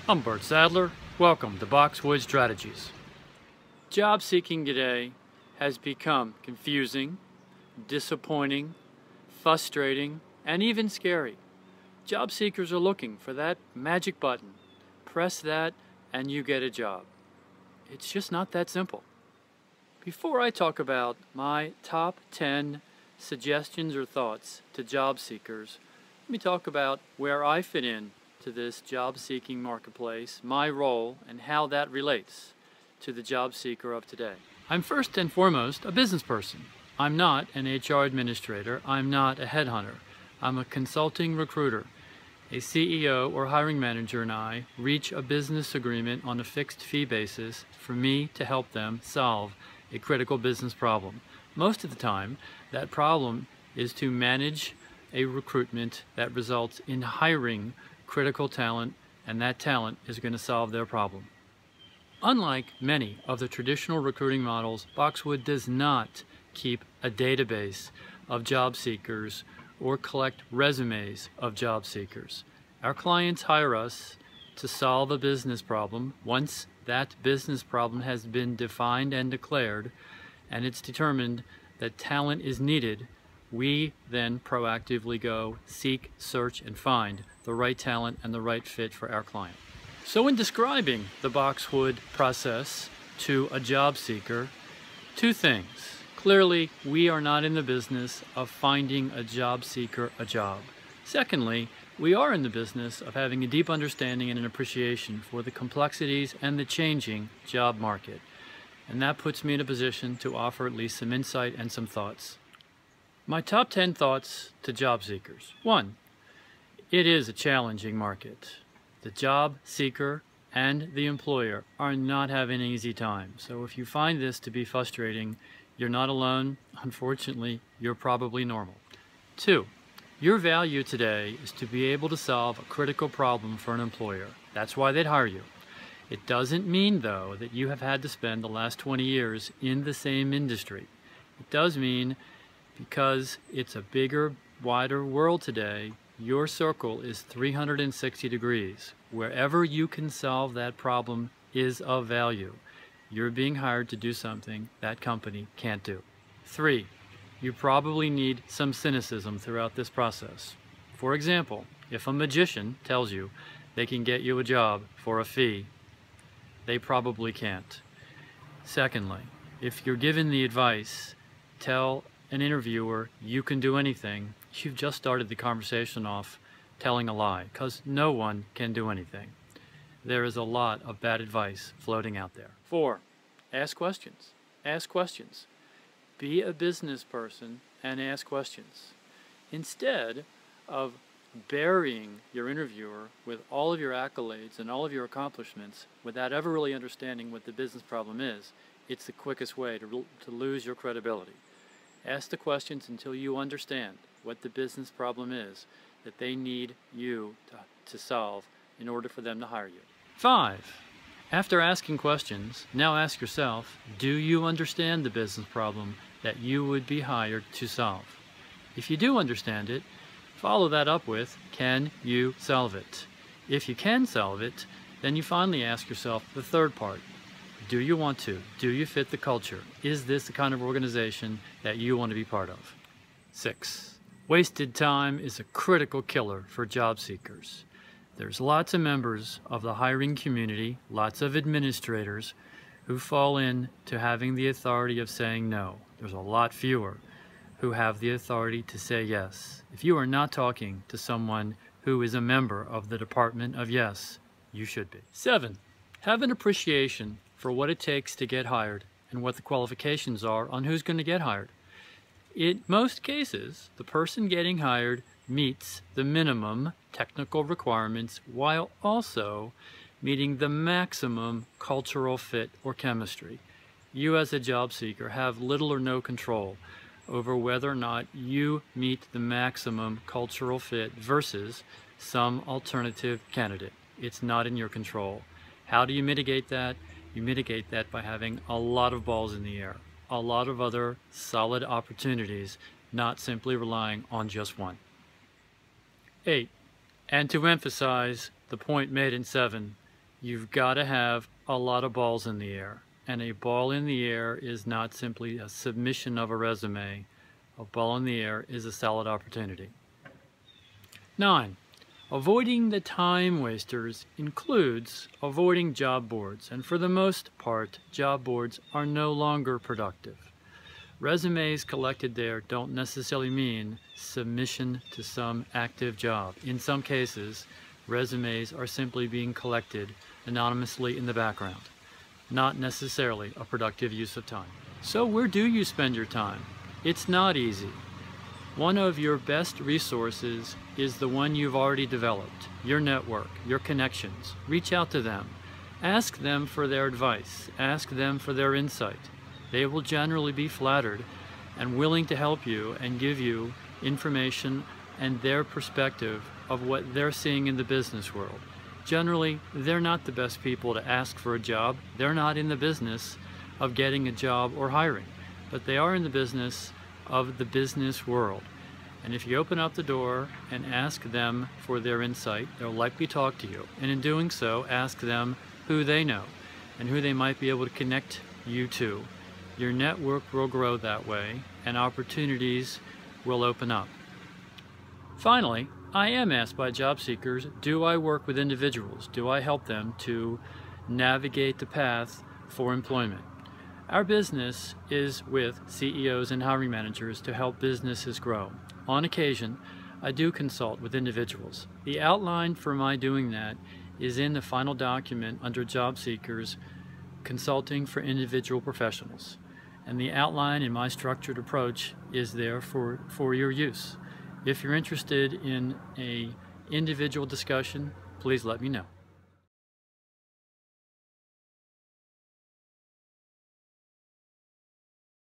I'm Bert Sadtler. Welcome to Boxwood Strategies. Job seeking today has become confusing, disappointing, frustrating, and even scary. Job seekers are looking for that magic button. Press that and you get a job. It's just not that simple. Before I talk about my top 10 suggestions or thoughts to job seekers, let me talk about where I fit in to this job-seeking marketplace, my role, and how that relates to the job seeker of today. I'm first and foremost a business person. I'm not an HR administrator. I'm not a headhunter. I'm a consulting recruiter. A CEO or hiring manager and I reach a business agreement on a fixed fee basis for me to help them solve a critical business problem. Most of the time, that problem is to manage a recruitment that results in hiring critical talent, and that talent is going to solve their problem. Unlike many of the traditional recruiting models, Boxwood does not keep a database of job seekers or collect resumes of job seekers. Our clients hire us to solve a business problem. Once that business problem has been defined and declared, and it's determined that talent is needed, we then proactively go seek, search, and find the right talent and the right fit for our client. So in describing the Boxwood process to a job seeker, two things. Clearly, we are not in the business of finding a job seeker a job. Secondly, we are in the business of having a deep understanding and an appreciation for the complexities and the changing job market. And that puts me in a position to offer at least some insight and some thoughts. My top 10 thoughts to job seekers. 1. It is a challenging market. The job seeker and the employer are not having an easy time. So if you find this to be frustrating, you're not alone. Unfortunately, you're probably normal. 2. Your value today is to be able to solve a critical problem for an employer. That's why they'd hire you. It doesn't mean, though, that you have had to spend the last 20 years in the same industry. It does mean because it's a bigger, wider world today, your circle is 360 degrees. Wherever you can solve that problem is of value. You're being hired to do something that company can't do. 3, you probably need some cynicism throughout this process. For example, if a magician tells you they can get you a job for a fee, they probably can't. Secondly, if you're given the advice, tell an interviewer you can do anything, you've just started the conversation off telling a lie, because no one can do anything. There is a lot of bad advice floating out there. 4, ask questions. Ask questions. Be a business person and ask questions. Instead of burying your interviewer with all of your accolades and all of your accomplishments without ever really understanding what the business problem is, it's the quickest way to lose your credibility. Ask the questions until you understand what the business problem is that they need you to solve in order for them to hire you. 5, after asking questions, now ask yourself, do you understand the business problem that you would be hired to solve? If you do understand it, follow that up with, can you solve it? If you can solve it, then you finally ask yourself the third part. Do you want to? Do you fit the culture? Is this the kind of organization that you want to be part of? 6, wasted time is a critical killer for job seekers. There's lots of members of the hiring community, lots of administrators who fall into having the authority of saying no. There's a lot fewer who have the authority to say yes. If you are not talking to someone who is a member of the Department of Yes, you should be. 7, have an appreciation for what it takes to get hired and what the qualifications are on who's going to get hired. In most cases, the person getting hired meets the minimum technical requirements while also meeting the maximum cultural fit or chemistry. You as a job seeker have little or no control over whether or not you meet the maximum cultural fit versus some alternative candidate. It's not in your control. How do you mitigate that? You mitigate that by having a lot of balls in the air, a lot of other solid opportunities, not simply relying on just one. 8, and to emphasize the point made in 7, you've got to have a lot of balls in the air. And a ball in the air is not simply a submission of a resume. A ball in the air is a solid opportunity. 9. Avoiding the time wasters includes avoiding job boards, and for the most part, job boards are no longer productive. Resumes collected there don't necessarily mean submission to some active job. In some cases, resumes are simply being collected anonymously in the background, not necessarily a productive use of time. So where do you spend your time? It's not easy. One of your best resources is the one you've already developed, your network, your connections. Reach out to them. Ask them for their advice. Ask them for their insight. They will generally be flattered and willing to help you and give you information and their perspective of what they're seeing in the business world. Generally, they're not the best people to ask for a job. They're not in the business of getting a job or hiring, but they are in the business of the business world. And if you open up the door and ask them for their insight, they'll likely talk to you. And in doing so, ask them who they know and who they might be able to connect you to. Your network will grow that way, and opportunities will open up. Finally, I am asked by job seekers, do I work with individuals? Do I help them to navigate the path for employment? Our business is with CEOs and hiring managers to help businesses grow. On occasion, I do consult with individuals. The outline for my doing that is in the final document under job seekers, consulting for individual professionals. And the outline in my structured approach is there for your use. If you're interested in an individual discussion, please let me know.